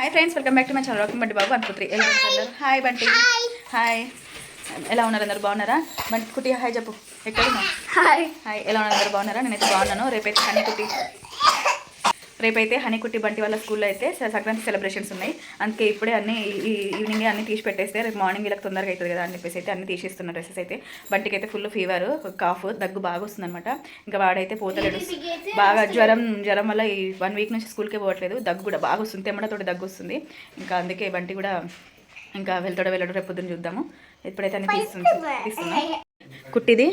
Hi friends, welcome back to my channel. Welcome Bunty Babu అనుకుంటారు. ఎలా ఉన్నారు? హాయ్ బంటి. హాయ్, ఎలా ఉన్నారు? అందరు బాగున్నారా? బంటి కుట్టి హాయ్ చెప్పు. ఎక్కడ హాయ్ హాయ్, ఎలా ఉన్నారు? అందరు బాగున్నారా? నేనైతే బాగున్నాను. రేపైతే హనీకుట్టి బంటి వాళ్ళ స్కూల్లో అయితే సంక్రాంతి సెలబ్రేషన్స్ ఉన్నాయి. అందుకే ఇప్పుడే అన్ని ఈవినింగే అన్ని తీసి పెట్టేస్తే రేపు మార్నింగ్ వీళ్ళకి తొందరగా అవుతుంది కదా అని చెప్పేసి అయితే అన్ని తీసేస్తున్నారు. డ్రెస్సెస్ అయితే బంటికి అయితే ఫుల్ ఫీవర్, కాఫ్, దగ్గు బాగా వస్తుంది అనమాట. ఇంకా వాడైతే పోతలేడు. బాగా జ్వరం వల్ల ఈ 1 వీక్ నుంచి స్కూల్కే పోవట్లేదు. దగ్గు కూడా బాగా వస్తుంది, తెమ్మడతోటి దగ్గు వస్తుంది. ఇంకా అందుకే బంటి కూడా ఇంకా వెళ్ళడు. రేపు పొద్దున్న చూద్దాము. ఇప్పుడైతే అన్ని తీస్తున్నాం. కుట్టిది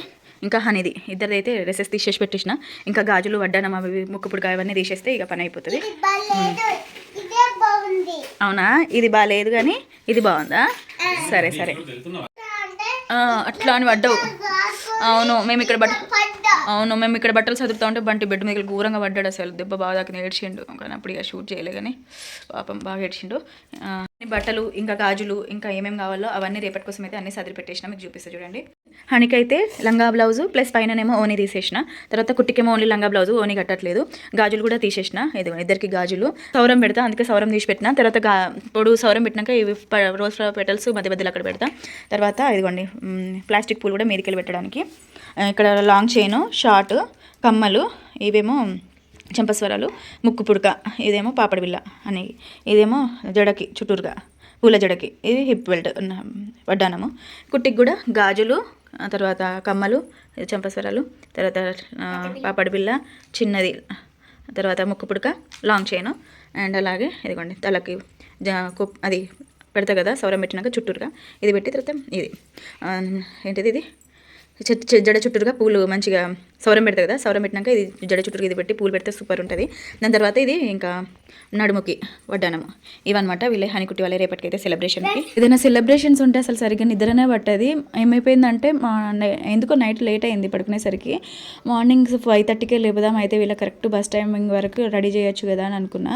ఇంకా హనీది ఇద్దరిది అయితే డ్రెస్సెస్ తీసేసి పెట్టేసిన. ఇంకా గాజులు, వడ్డానం, అవి ముక్కుపుడుకాయ అవన్నీ తీసేస్తే ఇక పని అయిపోతుంది. అవునా, ఇది బాగాలేదు కానీ ఇది బాగుందా? సరే అట్లా అని పడ్డావు. అవును, మేము ఇక్కడ బట్టలు చదువుతా ఉంటే బంటి బెడ్ మీద ఘోరంగా పడ్డాడు. అసలు దెబ్బ బాగా దాకా ఏడ్చిండు. కానీ అప్పుడు ఇక షూట్ చేయలే కానీ పాపం బాగా ఏడ్చిండు. బట్టలు ఇంకా గాజులు ఇంకా ఏమేమి కావాలో అవన్నీ రేపటి కోసం అయితే అన్ని సదిరి పెట్టేసిన. మీకు చూపిస్తా చూడండి. హనీకైతే లంగా బ్లౌజు ప్లస్ పైననేమో ఓనీ తీసేసిన. తర్వాత కుట్టికేమో ఓన్లీ లంగా బ్లౌజు, ఓనీ కట్టట్లేదు. గాజులు కూడా తీసేసిన. ఇద్దరికి గాజులు సౌరం పెడతా, అందుకే సౌరం తీసి పెట్టిన. తర్వాత పొడు సౌరం పెట్టినాక ఇవి రోజ్ ఫ్లవర్ పెటల్స్ మధ్యలో అక్కడ పెడతా. తర్వాత ఇదిగోండి ప్లాస్టిక్ పూలు కూడా మీదికెళ్ళి పెట్టడానికి. ఇక్కడ లాంగ్ చైను, షార్ట్, కమ్మలు, ఇవేమో చెంపస్వరాలు, ముక్కు పుడక, ఇదేమో పాపడి బిల్ల అని, ఇదేమో జడకి చుట్టూరుగా పూల జడకి, ఇది హిప్ బెల్ట్ వడ్డానము. కుట్టికి కూడా గాజులు, తర్వాత కమ్మలు, చెంపస్వరాలు, తర్వాత పాపడి బిల్ల చిన్నది, తర్వాత ముక్కు పుడక, లాంగ్ చైను, అండ్ అలాగే ఇదిగోండి తలకి అది పెడతా కదా సౌరం పెట్టినాక చుట్టూరుగా ఇది పెట్టి, తర్వాత ఇది ఏంటిది, ఇది జడ చుట్టూరుగా పూలు మంచిగా సౌరం పెడతా కదా, సౌరం పెట్టినాక ఇది జడ చుట్టూరుగా ఇది పెట్టి పూలు పెడితే సూపర్ ఉంటుంది. దాని తర్వాత ఇది ఇంకా నడుముకి వడ్డానము. ఇవన్నమాట వీళ్ళే హనీకుట్టి వాళ్ళే రేపటికైతే సెలబ్రేషన్కి. ఏదైనా సెలబ్రేషన్స్ ఉంటే అసలు సరిగ్గా నిద్రనే పట్టది. ఏమైపోయిందంటే ఎందుకో నైట్ లేట్ అయింది పడుకునేసరికి. మార్నింగ్ 5:30కే లేపుదాం, అయితే వీళ్ళ కరెక్ట్ బస్ టైమింగ్ వరకు రెడీ చేయొచ్చు కదా అని అనుకున్నా.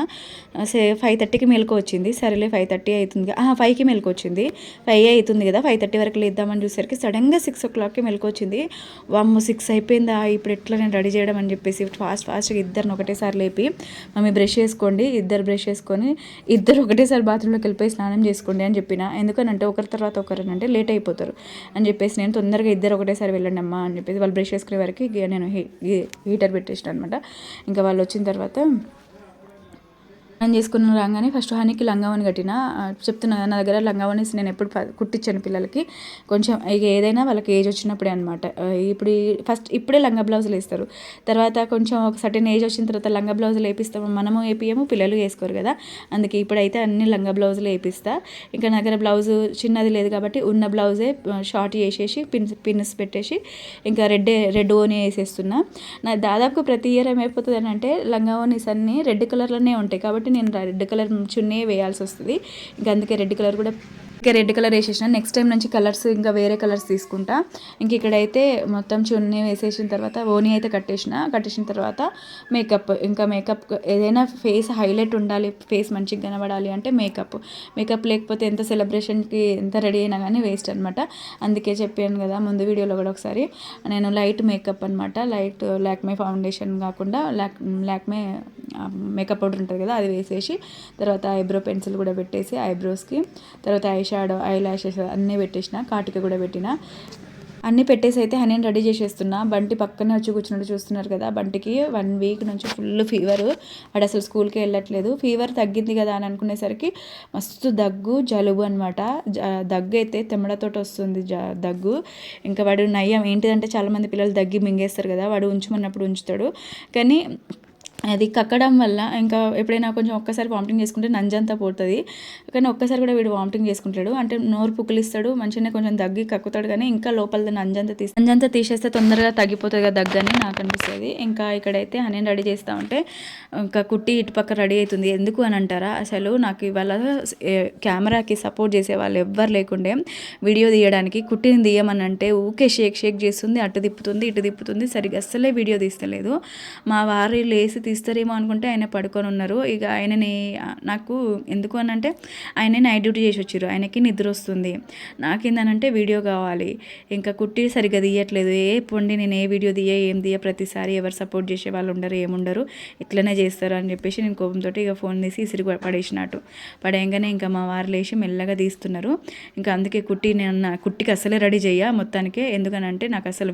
5:30కి మెలకు వచ్చింది. సరేలే 5:30 అవుతుంది, 5కి మెలకు వచ్చింది. 5 అవుతుంది కదా, 5:30 వరకు లేద్దామని చూసేసరికి సడన్గా 6 o'clockకి మెలకు వచ్చింది. వామ్మో 6 అయిపోయిందా, ఇప్పుడు ఎట్లా నేను రెడీ చేయడం అని చెప్పేసి ఫాస్ట్గా ఇద్దరిని ఒకటేసారి లేపి, మమ్మీ బ్రష్ చేసుకోండి, ఇద్దరు బ్రష్ చేసుకొని ఇద్దరు ఒకటేసారి బాత్రూంలోకి వెళ్ళిపోయి స్నానం చేసుకోండి అని చెప్పిన. ఎందుకనంటే ఒకరి తర్వాత ఒకరినంటే లేట్ అయిపోతారు అని చెప్పేసి నేను తొందరగా ఇద్దరు ఒకటేసారి వెళ్ళండి అమ్మా అని చెప్పేసి వాళ్ళు బ్రష్ చేసుకునే వరకు నేను హీటర్ పెట్టేసిన అనమాట. ఇంకా వాళ్ళు వచ్చిన తర్వాత చేసుకున్న రాగానే ఫస్ట్ హనీకి లంగావని కట్టిన. చెప్తున్నా నా దగ్గర లంగావనీస్ నేను ఎప్పుడు కుట్టించాను పిల్లలకి. కొంచెం ఇక ఏదైనా వాళ్ళకి ఏజ్ వచ్చినప్పుడే అనమాట. ఇప్పుడే లంగా బ్లౌజులు వేస్తారు. తర్వాత కొంచెం ఒక సర్టెన్ ఏజ్ వచ్చిన తర్వాత లంగా బ్లౌజులు వేపిస్తాము, మనము వేపియము, పిల్లలు వేసుకోరు కదా. అందుకే ఇప్పుడైతే అన్ని లంగా బ్లౌజులు వేపిస్తా. ఇంకా నా దగ్గర బ్లౌజు చిన్నది లేదు కాబట్టి ఉన్న బ్లౌజే షార్ట్ చేసేసి పిన్స్ పెట్టేసి ఇంకా రెడ్ ఓనీ వేసేస్తున్నా. నా దాదాపుగా ప్రతి ఇయర్ ఏమైపోతుంది అని అంటే లంగావనీస్ అన్నీ రెడ్ కలర్లోనే ఉంటాయి కాబట్టి నేను రెడ్ కలర్ చున్నీ వేయాల్సి వస్తుంది. ఇంకా అందుకే రెడ్ కలర్ వేసేసిన. నెక్స్ట్ టైం నుంచి కలర్స్ ఇంకా వేరే కలర్స్ తీసుకుంటా. ఇంక ఇక్కడైతే మొత్తం చున్నీ వేసేసిన తర్వాత ఓనీ అయితే కట్టేసిన తర్వాత మేకప్ ఏదైనా ఫేస్ హైలైట్ ఉండాలి, ఫేస్ మంచిగా కనబడాలి అంటే మేకప్ లేకపోతే ఎంత సెలబ్రేషన్కి ఎంత రెడీ అయినా కానీ వేస్ట్ అనమాట. అందుకే చెప్పాను కదా ముందు వీడియోలో కూడా ఒకసారి, నేను లైట్ మేకప్ అనమాట. లైట్ లాక్మే ఫౌండేషన్ కాకుండా లాక్మే మేకప్ పౌడర్ ఉంటుంది కదా, అది వేసేసి తర్వాత ఐబ్రో పెన్సిల్ కూడా పెట్టేసి ఐబ్రోస్కి, తర్వాత ఐ షాడో, ఐ ల్యాషెస్ అన్నీ పెట్టేసిన, కాటిక కూడా పెట్టిన. అన్నీ పెట్టేసి అయితే హనీని రెడీ చేసేస్తున్నా. బంటి పక్కనే వచ్చి కూర్చున్నట్టు చూస్తున్నారు కదా. బంటికి 1 వీక్ నుంచి ఫుల్ ఫీవర్, వాడు అసలు స్కూల్కి వెళ్ళట్లేదు. ఫీవర్ తగ్గింది కదా అని అనుకునేసరికి మస్తు దగ్గు, జలుబు అనమాట. దగ్గు అయితే తెమ్మడతోటి వస్తుంది దగ్గు. ఇంకా వాడు నయ్యం ఏంటిదంటే చాలామంది పిల్లలు దగ్గి మింగేస్తారు కదా, వాడు ఉంచమన్నప్పుడు ఉంచుతాడు. కానీ అది కక్కడం వల్ల ఇంకా ఎప్పుడైనా కొంచెం ఒక్కసారి వామిటింగ్ చేసుకుంటే నంజంతా పోతుంది. కానీ ఒక్కసారి కూడా వీడు వామిటింగ్ చేసుకుంటాడు. అంటే నోరు పుక్కిలిస్తాడు, మంచిగానే కొంచెం దగ్గి కక్కుతాడు, కానీ ఇంకా లోపల నంజంతా తీసేస్తే తొందరగా తగ్గిపోతుంది కదా దగ్గు అని నాకు అనిపిస్తుంది. ఇంకా ఇక్కడైతే హనీని రెడీ చేస్తూ ఉంటే ఇంకా కుట్టి ఇటుపక్క రెడీ అవుతుంది. ఎందుకు అని అంటారా, అసలు నాకు ఇవాళ కెమెరాకి సపోర్ట్ చేసే వాళ్ళు ఎవ్వరు లేకుండే వీడియో తీయడానికి. కుట్టిని తీయమని అంటే ఊకే షేక్ చేస్తుంది, అటు తిప్పుతుంది ఇటు తిప్పుతుంది, సరిగ్గా అస్సలే వీడియో తీస్తలేదు. మా వారు లేసి తీస్తారేమో అనుకుంటే ఆయన పడుకొని ఉన్నారు. ఇక ఆయనని నాకు ఎందుకు అని అంటే ఆయనే నైట్ డ్యూటీ చేసి వచ్చారు, ఆయనకి నిద్ర వస్తుంది. నాకేందనంటే వీడియో కావాలి, ఇంకా కుట్టి సరిగ్గా తీయట్లేదు. పొండి నేను ఏ వీడియో ఏం తీయ, ప్రతిసారి ఎవరు సపోర్ట్ చేసే వాళ్ళు ఉండరు, ఏముండరు, ఇట్లనే చేస్తారు అని చెప్పేసి నేను కోపంతో ఇక ఫోన్ తీసి ఇసిరి పడేసినట్టు. పడేయంగానే ఇంకా మా వారు లేచి మెల్లగా తీస్తున్నారు. ఇంకా అందుకే నేను కుట్టికి అసలే రెడీ చేయ మొత్తానికి. ఎందుకనంటే నాకు అసలు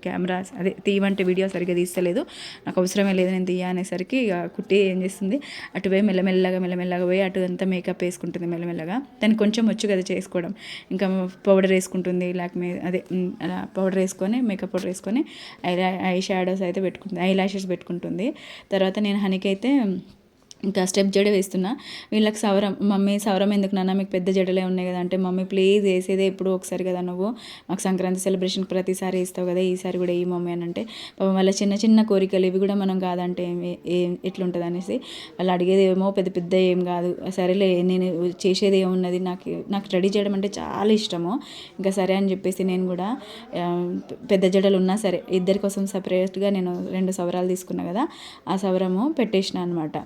కెమెరా అదే తీయమంటే వీడియో సరిగ్గా తీస్తలేదు, నాకు అవసరమే లేదు నేను తీయ అనేసరికి ఇక కుట్టి ఏం చేస్తుంది, అటు పోయి మెల్లమెల్లగా పోయి అటు అంతా మేకప్ వేసుకుంటుంది మెల్లమెల్లగా. దానికి కొంచెం వచ్చు కదా చేసుకోవడం. ఇంకా పౌడర్ వేసుకుంటుంది, లాక్మే అదే అలా పౌడర్ వేసుకొని, మేకప్ పౌడర్ వేసుకొని ఐ షాడోస్ అయితే పెట్టుకుంటుంది, ఐ లాషెస్ పెట్టుకుంటుంది. తర్వాత నేను హనీకి అయితే ఇంకా స్టెప్ జడ వేస్తున్నా. వీళ్ళకి సవరం, మమ్మీ సవరం ఎందుకు నాన్న, మీకు పెద్ద జడలే ఉన్నాయి కదా అంటే, మమ్మీ ప్లీజ్ వేసేదే ఎప్పుడో ఒకసారి కదా, నువ్వు మాకు సంక్రాంతి సెలబ్రేషన్ ప్రతిసారి వేస్తావు కదా, ఈసారి కూడా ఈ మమ్మీ అని అంటే, పాపం వాళ్ళ చిన్న చిన్న కోరికలు ఇవి కూడా మనం కాదంటే ఎట్లుంటుంది అనేసి వాళ్ళు అడిగేది ఏమో పెద్ద పెద్ద ఏం కాదు. సరేలే నేను చేసేది ఏమున్నది, నాకు రెడీ చేయడం అంటే చాలా ఇష్టము. ఇంకా సరే అని చెప్పేసి నేను కూడా పెద్ద జడలు ఉన్నా సరే ఇద్దరి కోసం సపరేట్గా నేను 2 సవరాలు తీసుకున్నా కదా, ఆ సవరము పెట్టేసిన అనమాట.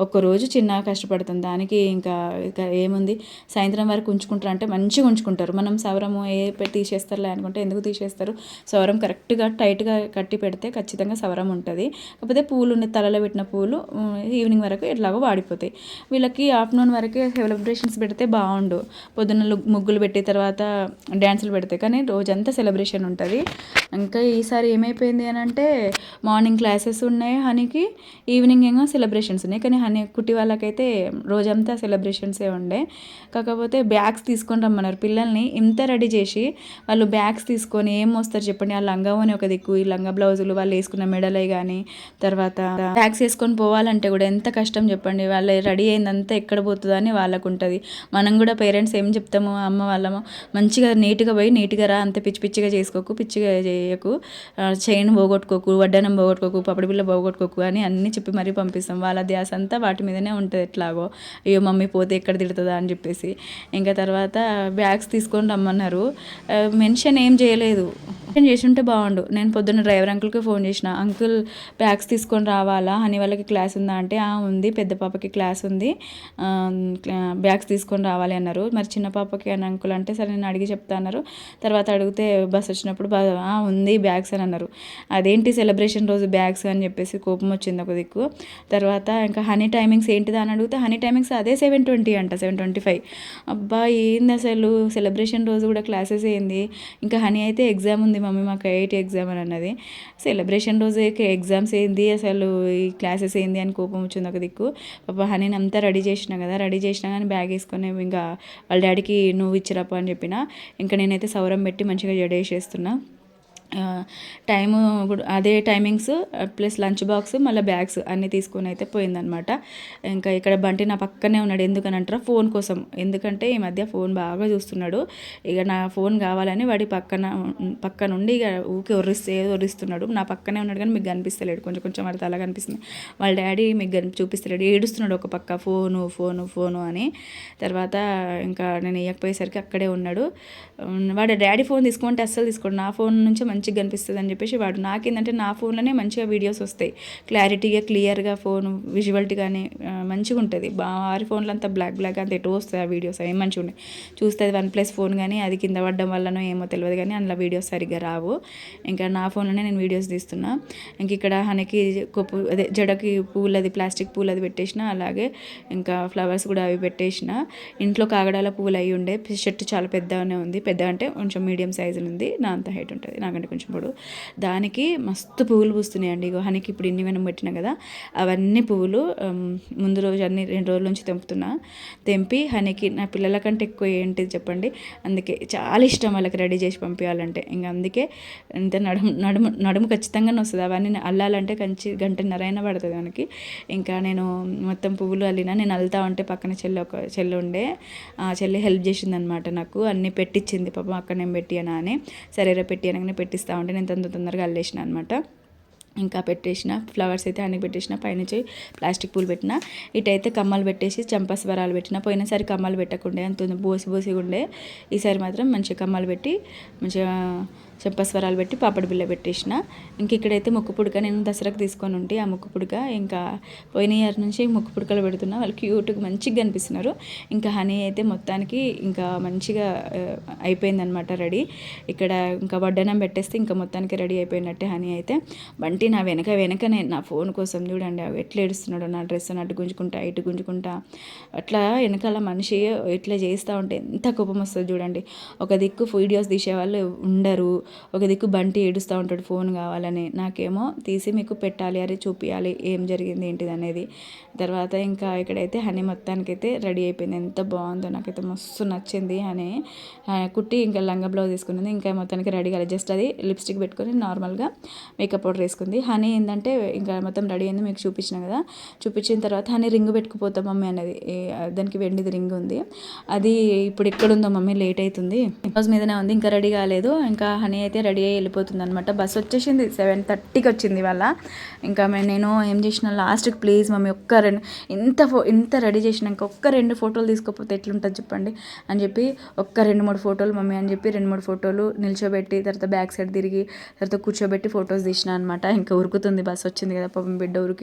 ఒక్కరోజు చిన్న కష్టపడుతుంది దానికి. ఇంకా ఏముంది, సాయంత్రం వరకు ఉంచుకుంటారు అంటే మంచిగా ఉంచుకుంటారు. మనం సవరము తీసేస్తారులే అనుకుంటే ఎందుకు తీసేస్తారు, సవరం కరెక్ట్గా టైట్గా కట్టి పెడితే ఖచ్చితంగా సవరం ఉంటుంది. కాకపోతే పూలు తలలో పెట్టిన పూలు ఈవినింగ్ వరకు ఎట్లాగో వాడిపోతాయి. వీళ్ళకి ఆఫ్టర్నూన్ వరకే సెలబ్రేషన్స్ పెడితే బాగుండు, పొద్దున్న ముగ్గులు పెట్టి తర్వాత డ్యాన్సులు పెడితే, కానీ రోజంతా సెలబ్రేషన్ ఉంటుంది. ఇంకా ఈసారి ఏమైపోయింది అని అంటే, మార్నింగ్ క్లాసెస్ ఉన్నాయి హనీకి, ఈవినింగ్ ఏమో సెలబ్రేషన్స్ ఉన్నాయి. కానీ కుట్టి వాళ్ళకైతే రోజంతా సెలబ్రేషన్సే ఉండే. కాకపోతే బ్యాగ్స్ తీసుకొని రమ్మన్నారు పిల్లల్ని. ఇంత రెడీ చేసి వాళ్ళు బ్యాగ్స్ తీసుకొని ఏం మోస్తారు చెప్పండి. ఆ లంగావని ఒక దిక్కు, ఈ లంగా బ్లౌజులు, వాళ్ళు వేసుకున్న మెడలే కానీ, తర్వాత బ్యాగ్స్ వేసుకొని పోవాలంటే కూడా ఎంత కష్టం చెప్పండి. వాళ్ళు రెడీ అయిందంతా ఎక్కడ పోతుందో అని వాళ్ళకు ఉంటుంది. మనం కూడా పేరెంట్స్ ఏం చెప్తాము, అమ్మ వాళ్ళము, మంచిగా నీట్గా పోయి నీట్గా రా, అంత పిచ్చి పిచ్చిగా చేసుకోకు, పిచ్చిగా చేయకు, చైన్ పోగొట్టుకోకు, వడ్డానం పోగొట్టుకోకు, పప్పడి బిల్ల పోగొట్టుకోకు అని అన్నీ చెప్పి మరీ పంపిస్తాం. వాళ్ళ ధ్యాస అంతా వాటి మీదనే ఉంటుంది ఎట్లాగో, అయ్యో మమ్మీ పోతే ఎక్కడ తిడుతుందా అని చెప్పేసి. ఇంకా తర్వాత బ్యాగ్స్ తీసుకొని రమ్మన్నారు. మెన్షన్ ఏం చేయలేదు, మెన్షన్ చేసి ఉంటే బాగుండు. నేను పొద్దున్న డ్రైవర్ అంకుల్కి ఫోన్ చేసిన, అంకుల్ బ్యాగ్స్ తీసుకొని రావాలా, అని వాళ్ళకి క్లాస్ ఉందా అంటే, ఉంది, పెద్ద పాపకి క్లాస్ ఉంది, బ్యాగ్స్ తీసుకొని రావాలి అన్నారు. మరి చిన్న పాపకి అని అంకుల్ అంటే, సరే నేను అడిగి చెప్తా అన్నారు. తర్వాత అడిగితే బస్ వచ్చినప్పుడు ఉంది బ్యాగ్స్ అని అన్నారు. అదేంటి సెలబ్రేషన్ రోజు బ్యాగ్స్ అని చెప్పేసి కోపం వచ్చింది ఒక దిక్కు. తర్వాత ఇంకా హనీ టైమింగ్స్ ఏంటిదా అని అడిగితే, హనీ టైమింగ్స్ అదే 7:20 అంట, 7:25. అబ్బా ఏంది అసలు, సెలబ్రేషన్ రోజు కూడా క్లాసెస్ ఏంది. ఇంకా హనీ అయితే ఎగ్జామ్ ఉంది మమ్మీ మాకు 8 ఎగ్జామ్ అని అన్నది. సెలబ్రేషన్ రోజు ఎగ్జామ్స్ ఏంది అసలు, ఈ క్లాసెస్ ఏంది అని కోపం వచ్చింది ఒక దిక్కు. పాప హనీని అంతా రెడీ చేసినా కదా, రెడీ చేసినా కానీ బ్యాగ్ వేసుకొని ఇంకా వాళ్ళ డాడీకి నువ్వు ఇచ్చిరాపో అని చెప్పిన. ఇంకా నేనైతే సౌరం పెట్టి మంచిగా జడేసేస్తున్నా. టైము అదే టైమింగ్స్ ప్లస్ లంచ్ బాక్స్ మళ్ళీ బ్యాగ్స్ అన్నీ తీసుకొని అయితే పోయిందనమాట. ఇంకా ఇక్కడ బంటి నా పక్కనే ఉన్నాడు. ఎందుకనంటారా, ఫోన్ కోసం. ఎందుకంటే ఈ మధ్య ఫోన్ బాగా చూస్తున్నాడు. ఇక నా ఫోన్ కావాలని వాడి పక్క నుండి ఇక ఊకే ఒర్రిస్తున్నాడు. నా పక్కనే ఉన్నాడు కానీ మీకు కనిపిస్తలేడు, కొంచెం కొంచెం వాడి తల కనిపిస్తుంది. వాళ్ళ డాడీ మీకు చూపిస్తలేడు, ఏడుస్తున్నాడు ఒక పక్క, ఫోను అని. తర్వాత ఇంకా నేను ఇవ్వకపోయేసరికి అక్కడే ఉన్నాడు. వాడు డాడీ ఫోన్ తీసుకుంటే అస్సలు తీసుకోండి, నా ఫోన్ నుంచి మంచిగా కనిపిస్తుంది అని చెప్పేసి వాడు. నాకేంటంటే నా ఫోన్లోనే మంచిగా వీడియోస్ వస్తాయి, క్లారిటీగా క్లియర్గా, ఫోన్ విజువల్టీ కానీ మంచిగా ఉంటుంది. వారి ఫోన్లో అంతా బ్లాక్ అంత ఎటు వస్తాయి ఆ వీడియోస్, ఏం మంచిగా ఉన్నాయి. చూస్తే అది OnePlus ఫోన్ కానీ అది కింద పడడం వల్లనో ఏమో తెలియదు కానీ అందులో వీడియోస్ సరిగ్గా రావు. ఇంకా నా ఫోన్లోనే నేను వీడియోస్ తీస్తున్నా. ఇంక ఇక్కడ హనీకి అదే జడకి పూలు, అది ప్లాస్టిక్ పూలు అది పెట్టేసిన, అలాగే ఇంకా ఫ్లవర్స్ కూడా అవి పెట్టేసిన. ఇంట్లో కాగడాల పూలు అవి ఉండే. షర్ట్ చాలా పెద్దగానే ఉంది, పెద్ద అంటే కొంచెం మీడియం సైజులో ఉంది, నా అంత హైట్ ఉంటుంది, నాకంటే కొంచెం పొడు. దానికి మస్తు పువ్వులు పూస్తున్నాయండి. ఇగో హనీకి ఇప్పుడు ఇన్ని మనం పెట్టినా కదా, అవన్నీ పువ్వులు ముందు రోజు అన్ని 2 రోజుల నుంచి తెంపి హనీకి, నా పిల్లల కంటే ఎక్కువ ఏంటిది చెప్పండి, అందుకే చాలా ఇష్టం వాళ్ళకి రెడీ చేసి పంపించాలంటే. ఇంకా అందుకే ఇంత నడుము ఖచ్చితంగా వస్తుంది. అవన్నీ అల్లాలంటే గంటన్నర అయినా పడుతుంది మనకి. ఇంకా నేను మొత్తం పువ్వులు అల్లినా. నేను అల్లుతా ఉంటే పక్కన చెల్లి ఉండే, ఆ చెల్లి హెల్ప్ చేసింది అనమాట నాకు, అన్నీ పెట్టించింది పాపం. అక్కడ నేను పెట్టియనా అని, సరేరా పెట్టి అనగానే పెట్టిస్తూ ఉంటే నేను తొందరగా అల్లేసిన అనమాట. ఇంకా పెట్టేసిన ఫ్లవర్స్ అయితే అన్ని పెట్టేసిన, పైనుంచి ప్లాస్టిక్ పూలు పెట్టిన. ఇటైతే కమ్మలు పెట్టేసి చంపస్వరాలు పెట్టిన. పోయినసారి కమ్మలు పెట్టకుండే, అంత బోసిగా ఉండే. ఈసారి మాత్రం మంచిగా కమ్మలు పెట్టి మంచిగా చెంపస్వరాలు పెట్టి పాపడి బిళ్ళ పెట్టేసిన. ఇంక ఇక్కడైతే ముక్కు పుడక నేను దసరాకు తీసుకొని ఉంటే ఆ ముక్కు పుడక ఇంకా పోయిన ఇయర్ నుంచి ముక్కు పుడకలు పెడుతున్నా. వాళ్ళు క్యూట్గా మంచిగా కనిపిస్తున్నారు. ఇంకా హనీ అయితే మొత్తానికి ఇంకా మంచిగా అయిపోయిందనమాట రెడీ. ఇక్కడ ఇంకా వడ్డనం పెట్టేస్తే ఇంకా మొత్తానికి రెడీ అయిపోయినట్టే హనీ అయితే. బంటి నా వెనకనే నా ఫోన్ కోసం చూడండి ఎట్లా ఏడుస్తున్నాడు, నా డ్రెస్ అటు గుంజుకుంటా ఇటు గుంజుకుంటా అట్లా వెనకాల మనిషి ఇట్లా చేస్తూ ఉంటే ఎంత కోపం వస్తుంది చూడండి. ఒక దిక్కు వీడియోస్ తీసేవాళ్ళు ఉండరు, ఒక దిక్కు బంటి ఏడుస్తూ ఉంటాడు ఫోన్ కావాలని. నాకేమో తీసి మీకు పెట్టాలి, అరే చూపించాలి ఏం జరిగింది ఏంటిది అనేది. తర్వాత ఇంకా ఇక్కడైతే హనీ మొత్తానికైతే రెడీ అయిపోయింది. ఎంత బాగుందో నాకైతే మస్తు నచ్చింది. హనీ కుట్టి ఇంకా లంగా బ్లౌజ్ తీసుకున్నది. ఇంకా మొత్తానికి రెడీ కాలేదు, జస్ట్ అది లిప్స్టిక్ పెట్టుకొని నార్మల్గా మేకప్ పౌడర్ వేసుకుంది. హనీ ఏంటంటే ఇంకా మొత్తం రెడీ అయింది, మీకు చూపించిన కదా. చూపించిన తర్వాత హనీ రింగ్ పెట్టుకుపోతాం మమ్మీ అనేది, దానికి వెండిది రింగ్ ఉంది. అది ఇప్పుడు ఎక్కడుందో మమ్మీ లేట్ అవుతుంది, రోజు మీదనే ఉంది, ఇంకా రెడీ కాలేదు. ఇంకా హనీ అయితే రెడీ అయ్యి వెళ్ళిపోతుంది అనమాట. బస్ వచ్చేసింది 7:30కి వచ్చింది ఇవాళ. ఇంకా నేను ఏం చేసిన లాస్ట్కి ప్లీజ్ మమ్మీ ఇంత రెడీ చేసినాక ఒక్క 2 ఫోటోలు తీసుకోకపోతే ఎట్లుంటుంది చెప్పండి అని చెప్పి ఒక్క 2-3 ఫోటోలు మమ్మీ అని చెప్పి 2-3 ఫోటోలు నిల్చోబెట్టి తర్వాత బ్యాక్ సైడ్ తిరిగి తర్వాత కూర్చోబెట్టి ఫొటోస్ తీసిన అనమాట. ఇంకా ఉరుకుతుంది, బస్ వచ్చింది కదా పాపం బిడ్డ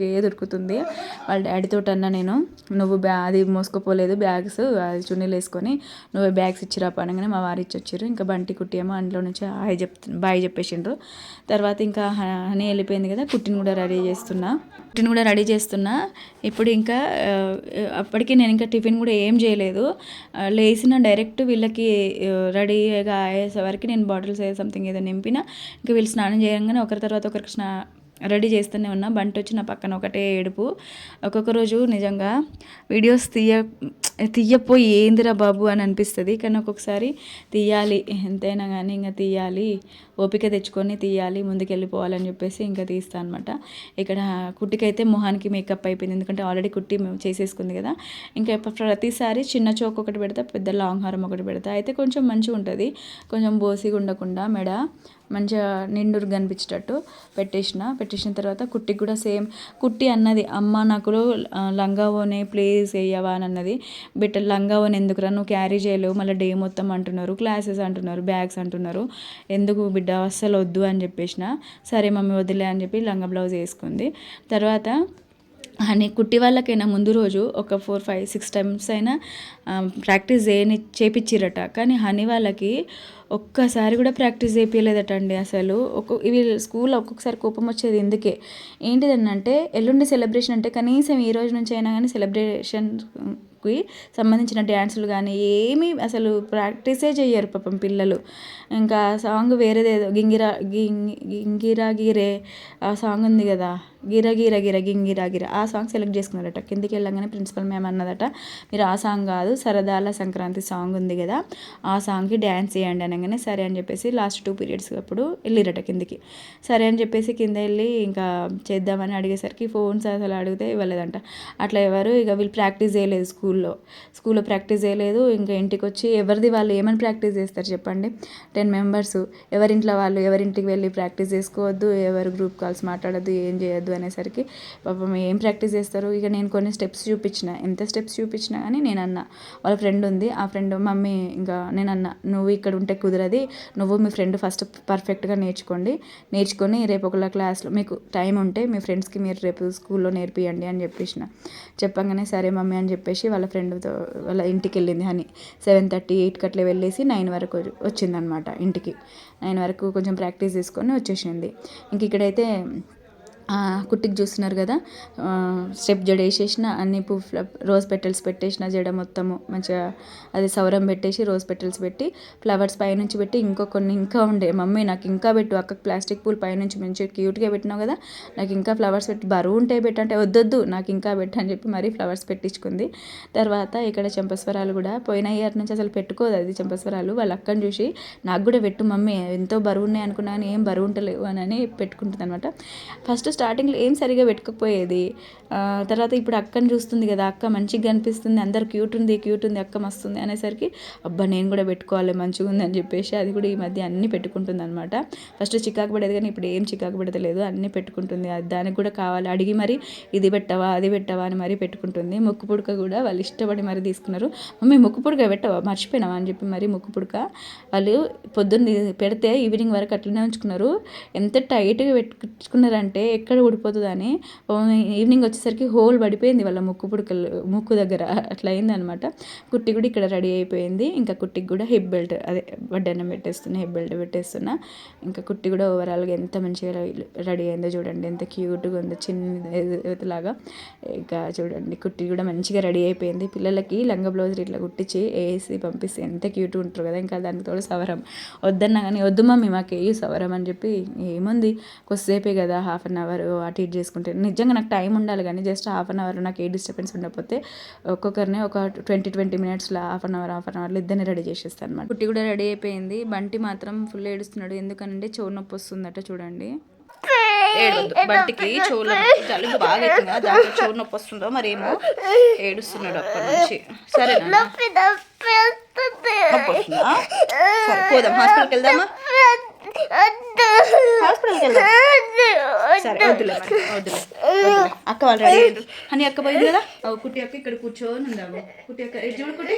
ఉరుకుతుంది. వాళ్ళ డాడీతో అన్నా నేను, నువ్వు అది మోసుకుపోలేదు బ్యాగ్స్, అది చున్నీలు వేసుకొని నువ్వు బ్యాగ్స్ ఇచ్చిరా అనగానే మా వారు ఇచ్చి వచ్చారు. ఇంకా బంటి కుట్టి ఏమో అందులో నుంచి బాయ్ చెప్పేసిండ్రు. తర్వాత ఇంకా హనీ వెళ్ళిపోయింది కదా, కుట్టిని కూడా రెడీ చేస్తున్నా. ఇప్పుడు ఇంకా అప్పటికి నేను ఇంకా టిఫిన్ కూడా ఏం చేయలేదు. లేచిన డైరెక్ట్ వీళ్ళకి రెడీగా అయ్యేసరికి నేను బాటిల్స్ సంథింగ్ ఏదో నింపిన. ఇంకా వీళ్ళు స్నానం చేయగానే ఒకరి తర్వాత ఒకరికి రెడీ చేస్తూనే ఉన్నా. బంటి వచ్చి నా పక్కన ఒకటే ఏడుపు. ఒక్కొక్క రోజు నిజంగా వీడియోస్ తీయపోయి ఏందిరా బాబు అని అనిపిస్తుంది, కానీ ఒక్కొక్కసారి తీయాలి, ఎంతైనా కానీ ఇంకా తీయాలి, ఓపిక తెచ్చుకొని తీయాలి, ముందుకు వెళ్ళిపోవాలని చెప్పేసి ఇంకా తీస్తాను అనమాట. ఇక్కడ కుట్టికైతే మొహానికి మేకప్ అయిపోయింది, ఎందుకంటే ఆల్రెడీ కుట్టి చేసేసుకుంది కదా. ఇంకా ప్రతిసారి చిన్న చోక్ ఒకటి పెడతా, పెద్ద లాంగ్ హారం ఒకటి పెడతా, అయితే కొంచెం మంచిగా ఉంటుంది, కొంచెం బోసిగా ఉండకుండా మెడ మంచిగా నిండురు కనిపించేటట్టు పెట్టేసిన తర్వాత కుట్టికి కూడా సేమ్ కుట్టి అన్నది, అమ్మ నాకు లంగా ఓనే ప్లీజ్ వేయవా అని అన్నది. బిడ్డ లంగా ఓని ఎందుకురా, నువ్వు క్యారీ చేయలేవు, మళ్ళీ డే మొత్తం అంటున్నారు, క్లాసెస్ అంటున్నారు, బ్యాగ్స్ అంటున్నారు, ఎందుకు బిడ్డ అస్సలు వద్దు అని చెప్పేసిన. సరే మమ్మీ వదిలే అని చెప్పి లంగా బ్లౌజ్ వేసుకుంది. తర్వాత హనీ కుట్టి వాళ్ళకైనా ముందు రోజు ఒక 4-5-6 టైమ్స్ అయినా ప్రాక్టీస్ చేయించిరట, కానీ హనీ వాళ్ళకి ఒక్కసారి కూడా ప్రాక్టీస్ చేయించలేదట అండి. అసలు ఇవి స్కూల్లో ఒక్కొక్కసారి కోపం వచ్చేది ఎందుకే ఏంటిదనంటే, ఎల్లుండి సెలబ్రేషన్ అంటే కనీసం ఈ రోజు నుంచి అయినా కానీ సెలబ్రేషన్కి సంబంధించిన డ్యాన్సులు కానీ ఏమీ అసలు ప్రాక్టీసే చెయ్యరు పాపం పిల్లలు. ఇంకా సాంగ్ వేరేదేదో గింగిరా గీరే ఆ సాంగ్ ఉంది కదా, గిర గింగిరా గిర, ఆ సాంగ్ సెలెక్ట్ చేసుకున్నారట. కిందికి వెళ్ళగానే ప్రిన్సిపల్ మ్యామ్ అన్నదట, మీరు ఆ సాంగ్ కాదు సరదాల సంక్రాంతి సాంగ్ ఉంది కదా ఆ సాంగ్కి డ్యాన్స్ చేయండి అనగానే సరే అని చెప్పేసి లాస్ట్ 2 పీరియడ్స్ అప్పుడు వెళ్ళిరట కిందికి. సరే అని చెప్పేసి కింద వెళ్ళి ఇంకా చేద్దామని అడిగేసరికి ఫోన్స్ అసలు అడిగితే ఇవ్వలేదంట. అట్లా ఇక వీళ్ళు ప్రాక్టీస్ చేయలేదు, స్కూల్లో ప్రాక్టీస్ చేయలేదు. ఇంకా ఇంటికి వచ్చి ఎవరిది వాళ్ళు ఏమని ప్రాక్టీస్ చేస్తారు చెప్పండి, 10 మెంబర్స్, ఎవరింట్లో వాళ్ళు ఎవరింటికి వెళ్ళి ప్రాక్టీస్ చేసుకోవద్దు, ఎవరు గ్రూప్ కాల్స్ మాట్లాడద్దు, ఏం చేయొద్దు అనేసరికి పాపం ఏం ప్రాక్టీస్ చేస్తారు. ఇక నేను కొన్ని స్టెప్స్ చూపించిన, ఎంత స్టెప్స్ చూపించినా కానీ నేను అన్నా, వాళ్ళ ఫ్రెండ్ ఉంది, ఆ ఫ్రెండ్ మమ్మీ ఇంకా నేను అన్నా, నువ్వు ఇక్కడ ఉంటే కుదరది, నువ్వు మీ ఫ్రెండ్ ఫస్ట్ పర్ఫెక్ట్గా నేర్చుకొని రేపు ఒకళ్ళ క్లాస్లో మీకు టైం ఉంటే మీ ఫ్రెండ్స్కి మీరు రేపు స్కూల్లో నేర్పియండి అని చెప్పగానే సరే మమ్మీ అని చెప్పేసి వాళ్ళ ఫ్రెండ్తో వాళ్ళ ఇంటికి వెళ్ళింది హనీ. 7:30-8 అట్లా వెళ్ళేసి 9 వరకు వచ్చిందనమాట ఇంటికి. 9 వరకు కొంచెం ప్రాక్టీస్ చేసుకొని వచ్చేసింది. ఇంక ఇక్కడైతే కుట్టికి చూస్తున్నారు కదా, స్టెప్ జడ వేసేసిన, అన్ని రోజ్ పెటల్స్ పెట్టేసిన, జడ మొత్తము మంచిగా అది సౌరం పెట్టేసి రోజ్ పెటల్స్ పెట్టి ఫ్లవర్స్ పైనుంచి పెట్టి కొన్ని ఇంకా ఉండే, మమ్మీ నాకు ఇంకా పెట్టు, అక్కకి ప్లాస్టిక్ పూల్ పైనుంచి మంచిగా క్యూట్గా పెట్టినావు కదా, నాకు ఇంకా ఫ్లవర్స్ పెట్టి బరువు ఉంటాయి పెట్టంటే వద్దొద్దు నాకు ఇంకా పెట్టు అని చెప్పి మరీ ఫ్లవర్స్ పెట్టించుకుంది. తర్వాత ఇక్కడ చెంపస్వరాలు కూడా పోయిన ఇయర్ నుంచి అసలు పెట్టుకోదు అది చెంపస్వరాలు. వాళ్ళ అక్కని చూసి నాకు కూడా పెట్టు మమ్మీ, ఎంతో బరువు ఉన్నాయి అనుకున్నా కానీ ఏం బరువు ఉంటలేవు అని పెట్టుకుంటుంది అనమాట. ఫస్ట్ స్టార్టింగ్లో ఏం సరిగా పెట్టుకోపోయేది. తర్వాత ఇప్పుడు అక్కని చూస్తుంది కదా, అక్క మంచిగా కనిపిస్తుంది, అందరు క్యూట్ ఉంది అక్క మస్తుంది అనేసరికి అబ్బా నేను కూడా పెట్టుకోవాలి మంచిగా ఉంది అని చెప్పేసి అది కూడా ఈ మధ్య అన్నీ పెట్టుకుంటుంది అనమాట. ఫస్ట్ చికాకు పడేది కానీ ఇప్పుడు ఏం చికాకు పడతలేదు, అన్నీ పెట్టుకుంటుంది. దానికి కూడా కావాలి అడిగి మరి ఇది పెట్టవా అది పెట్టవా అని మరీ పెట్టుకుంటుంది. ముక్కు పుడక కూడా వాళ్ళు ఇష్టపడి మరీ తీసుకున్నారు. మమ్మీ ముక్కు పుడక పెట్టవా మర్చిపోయినావా అని చెప్పి మరి ముక్కు పుడక వాళ్ళు పొద్దున్న పెడితే ఈవినింగ్ వరకు అట్లనే ఉంచుకున్నారు. ఎంత టైట్గా పెట్టుకున్నారంటే ఎక్కడ ఊడిపోతుందని ఈవినింగ్ వచ్చేసరికి హోల్ పడిపోయింది వాళ్ళ ముక్కు దగ్గర, అట్లా అయిందనమాట. కుట్టి కూడా ఇక్కడ రెడీ అయిపోయింది. ఇంకా కుట్టికి కూడా హిప్ బెల్ట్ అదే వడ్డన్నం పెట్టేస్తున్నా, హిప్ బెల్ట్ పెట్టేస్తున్నా. ఇంకా కుట్టి కూడా ఓవరాల్గా ఎంత మంచిగా రెడీ అయిందో చూడండి, ఎంత క్యూట్గా ఉందో చిన్నలాగా. ఇంకా చూడండి కుట్టి కూడా మంచిగా రెడీ అయిపోయింది. పిల్లలకి లంగా బ్లౌజులు ఇట్లా కుట్టించి వేసి పంపిస్తే ఎంత క్యూట్గా ఉంటారు కదా. ఇంకా దానికి తోడు సవరం వద్దన్నా కానీ వద్దు మమ్మీ మాకు వేయి సవరం అని చెప్పి, ఏముంది కొద్దిసేపే కదా హాఫ్ అన్ అవర్ అటు ఇటు చేసుకుంటే, నిజంగా నాకు టైం ఉండాలి కానీ జస్ట్ హాఫ్ అన్ అవర్ నాకు ఏ డిస్టర్బెన్స్ ఉండకపోతే ఒక్కొక్కరిని ఒక 20 minutesలో హాఫ్ అన్ అవర్లో ఇద్దరిని రెడీ చేసేస్తాను అనమాట. కుట్టి కూడా రెడీ అయిపోయింది. బంటి మాత్రం ఫుల్ ఏడుస్తున్నాడు, ఎందుకంటే చెవు నొప్పి వస్తుందట. చూడండి ఏడవద్దు, బంటికి చెవులో జలుబు బాగా అవుతుందా, దాంట్లో చెవు నొప్పి వస్తుందో మరేమో ఏడుస్తున్నాడు అప్పటి నుంచి. సరేనా నొప్పి వస్తుందా? సరే పోదాం హాస్పిటల్కి వెళ్దామా, హాస్పిటల్కి వెళ్దాం. సరే వద్దులే అక్క వాళ్ళు రెడీ అయ్యారు అని అక్క పోయింది కదా. కుట్టి అక్క ఇక్కడ కూర్చొని ఉందాము. కుట్టి అక్క చూడు కుట్టి,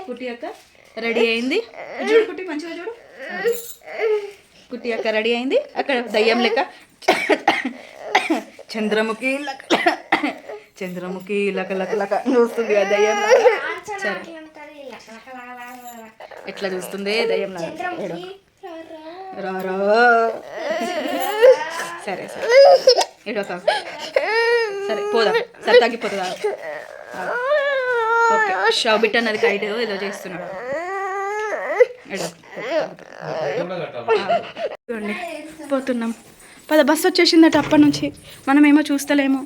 కుట్టి అక్క రెడీ అయింది చూడు, కుట్టి మంచిగా చూడు. కుట్టి అక్క రెడీ అయింది, అక్కడ దయ్యం లెక్క చంద్రముఖి లక లక లక చూస్తుంది కదా దయ్యం. సరే ఎట్లా చూస్తుంది దయ్యం రా. సరే సరే ఏడో కాదు, సరే పోదాం. సరే తగ్గిపోతుందా? ఓకే షాప్ బిట్ అన్నది కైట్ ఏదో చేస్తున్నాడు. పోతున్నాం పద, బస్సు వచ్చేసిందట అప్పటి నుంచి, మనమేమో చూస్తలేము.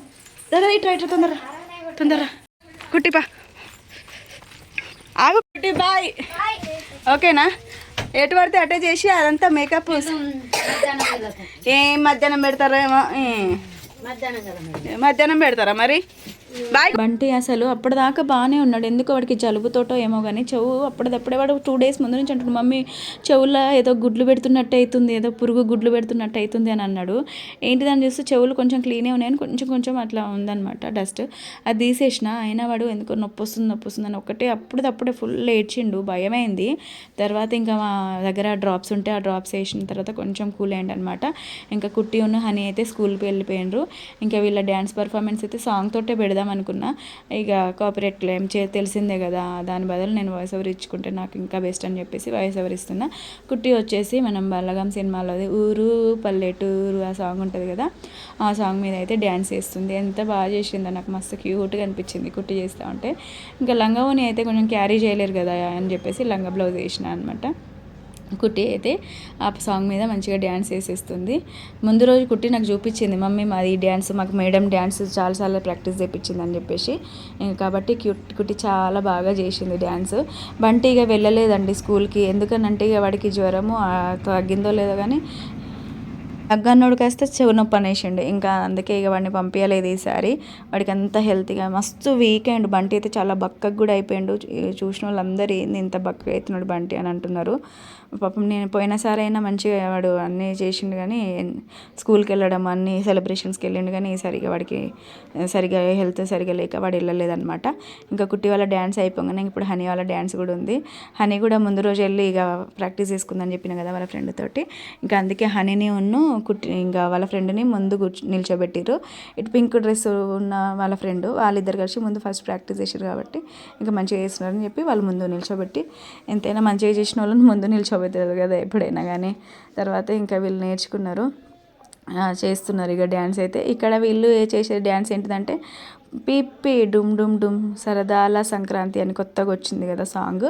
దాదా ఇట్రా తొందర కుట్టిపా ఆగు కుట్టి బాయ్. ఓకేనా? ఎటు పడితే అటే చేసి అదంతా మేకప్ ఏం మధ్యాహ్నం పెడతారేమో, మధ్యాహ్నం పెడతారా మరి? బంటి అసలు అప్పటిదాకా బాగానే ఉన్నాడు, ఎందుకు వాడికి జలుబుతోటో ఏమో కానీ చెవు అప్పటిదప్పుడే వాడు 2 days ముందు నుంచి అంటున్నాడు మమ్మీ చెవుల్లో ఏదో గుడ్లు పెడుతున్నట్టు అవుతుంది, ఏదో పురుగు గుడ్లు పెడుతున్నట్టు అవుతుంది అని అన్నాడు. ఏంటిదని చూస్తే చెవులు కొంచెం క్లీనే ఉన్నాయని కొంచెం అట్లా ఉందన్నమాట డస్ట్, అది తీసేసిన. అయినా వాడు ఎందుకో నొప్పి వస్తుంది అని ఒకటే అప్పుడే ఫుల్ ఏడ్చిండు, భయమైంది. తర్వాత ఇంకా మా దగ్గర డ్రాప్స్ ఉంటే ఆ డ్రాప్స్ వేసిన తర్వాత కొంచెం కూల్ అయ్యండి అనమాట. ఇంకా కుట్టి ఉన్న హనీ అయితే స్కూల్కి వెళ్ళిపోయినరు. ఇంకా వీళ్ళ డ్యాన్స్ పర్ఫార్మెన్స్ అయితే సాంగ్ తోటే పెడదాం అనుకున్నా, ఇక కాపరేట్ క్లెయిమ్ తెలిసిందే కదా, దాని బదులు నేను వాయిస్ ఓవర్ ఇచ్చుకుంటే నాకు ఇంకా బెస్ట్ అని చెప్పేసి వాయిస్ ఓవర్ ఇస్తున్నా. కుట్టి వచ్చేసి మనం బలగం సినిమాలోది ఊరు పల్లెటూరు ఆ సాంగ్ ఉంటుంది కదా, ఆ సాంగ్ మీద అయితే డ్యాన్స్ చేస్తుంది. ఎంత బాగా చేసిందో, నాకు మస్తు క్యూట్గా అనిపించింది కుట్టి చేస్తూ ఉంటే. ఇంకా లంగావోని అయితే కొంచెం క్యారీ చేయలేరు కదా అని చెప్పేసి లంగా బ్లౌజ్ వేసిన అనమాట. కుట్టి అయితే ఆ సాంగ్ మీద మంచిగా డ్యాన్స్ వేసేస్తుంది. ముందు రోజు కుట్టి నాకు చూపించింది, మమ్మీ మాది డ్యాన్స్ మాకు మేడం డ్యాన్స్ చాలాసార్లు ప్రాక్టీస్ చేయించింది అని చెప్పేసి. కాబట్టి కుట్టి చాలా బాగా చేసింది డ్యాన్స్. బంటి ఇక వెళ్ళలేదండి స్కూల్కి, ఎందుకనంటే ఇక వాడికి జ్వరము తగ్గిందో లేదో కానీ అగ్గన్నోడు కాస్త చెవు నొప్పి అనేసిండు, ఇంకా అందుకే ఇక వాడిని పంపించలేదు ఈసారి. వాడికి అంత హెల్తీగా మస్తు వీక్ అయ్యిండు. బంటి అయితే చాలా బక్కగా కూడా అయిపోయిండు. చూసిన వాళ్ళందరూ ఏంది ఇంత బక్కగా అవుతున్నాడు బంటి అని అంటున్నారు. పాపం నేను పోయినసారి అయినా మంచిగా వాడు అన్నీ చేసిండు కానీ స్కూల్కి వెళ్ళడం అన్ని సెలబ్రేషన్స్కి వెళ్ళిండు కానీ ఈసారిగా వాడికి సరిగా హెల్త్ సరిగా లేక వాడు వెళ్ళలేదన్నమాట. ఇంకా కుట్టి వాళ్ళ డ్యాన్స్ అయిపోగానే ఇప్పుడు హనీ వాళ్ళ డ్యాన్స్ కూడా ఉంది. హనీ కూడా ముందు రోజు వెళ్ళి ఇక ప్రాక్టీస్ చేసుకుందని చెప్పిన కదా వాళ్ళ ఫ్రెండ్ తోటి, ఇంకా అందుకే హనీని కుట్టి ఇంకా వాళ్ళ ఫ్రెండ్ని ముందు నిల్చోబెట్టిరు. ఇటు పింక్ డ్రెస్ ఉన్న వాళ్ళ ఫ్రెండ్ వాళ్ళిద్దరు కలిసి ముందు ఫస్ట్ ప్రాక్టీస్ చేసారు కాబట్టి ఇంకా మంచిగా చేస్తున్నారని చెప్పి వాళ్ళు ముందు నిల్చోబెట్టి, ఎంతైనా మంచిగా చేసిన వాళ్ళని ముందు నిల్చోబెట్టారు కదా ఎప్పుడైనా కానీ. తర్వాత ఇంకా వీళ్ళు నేర్చుకున్నారు, చేస్తున్నారు ఇక డ్యాన్స్ అయితే. ఇక్కడ వీళ్ళు చేసే డ్యాన్స్ ఏంటిదంటే పిప్పి డుమ్ డుమ్ డుమ్ సరదాల సంక్రాంతి అని కొత్తగా వచ్చింది కదా సాంగ్.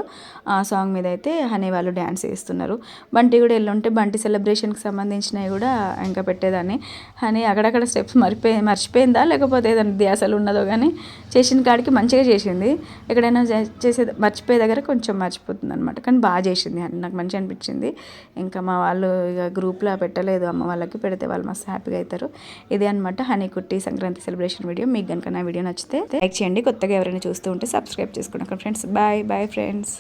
ఆ సాంగ్ మీద అయితే హనీ వాళ్ళు డ్యాన్స్ చేస్తున్నారు. బంటి కూడా ఎల్లుంటే బంటి సెలబ్రేషన్కి సంబంధించినవి కూడా ఇంకా పెట్టేదాన్ని. హనీ అక్కడక్కడ స్టెప్స్ మర్చిపోయిందా లేకపోతే ఏదైనా ధ్యాసలు ఉన్నదో కానీ చేసిన కాడికి మంచిగా చేసింది. ఎక్కడైనా చేసే మర్చిపోయే దగ్గర కొంచెం మర్చిపోతుంది అనమాట. కానీ బాగా చేసింది హనీ, నాకు మంచిగా అనిపించింది. ఇంకా మా వాళ్ళు ఇక గ్రూప్లో పెట్టలేదు, అమ్మ వాళ్ళకి పెడితే వాళ్ళు మస్తు హ్యాపీగా అవుతారు. ఇదే అనమాట హనీ కుట్టి సంక్రాంతి సెలబ్రేషన్ వీడియో. మీకు కనుక నా వీడియో నచ్చితే లైక్ చేయండి. కొత్తగా ఎవరైనా చూస్తూ ఉంటే సబ్స్క్రైబ్ చేసుకోండి ఫ్రెండ్స్. Bye bye friends.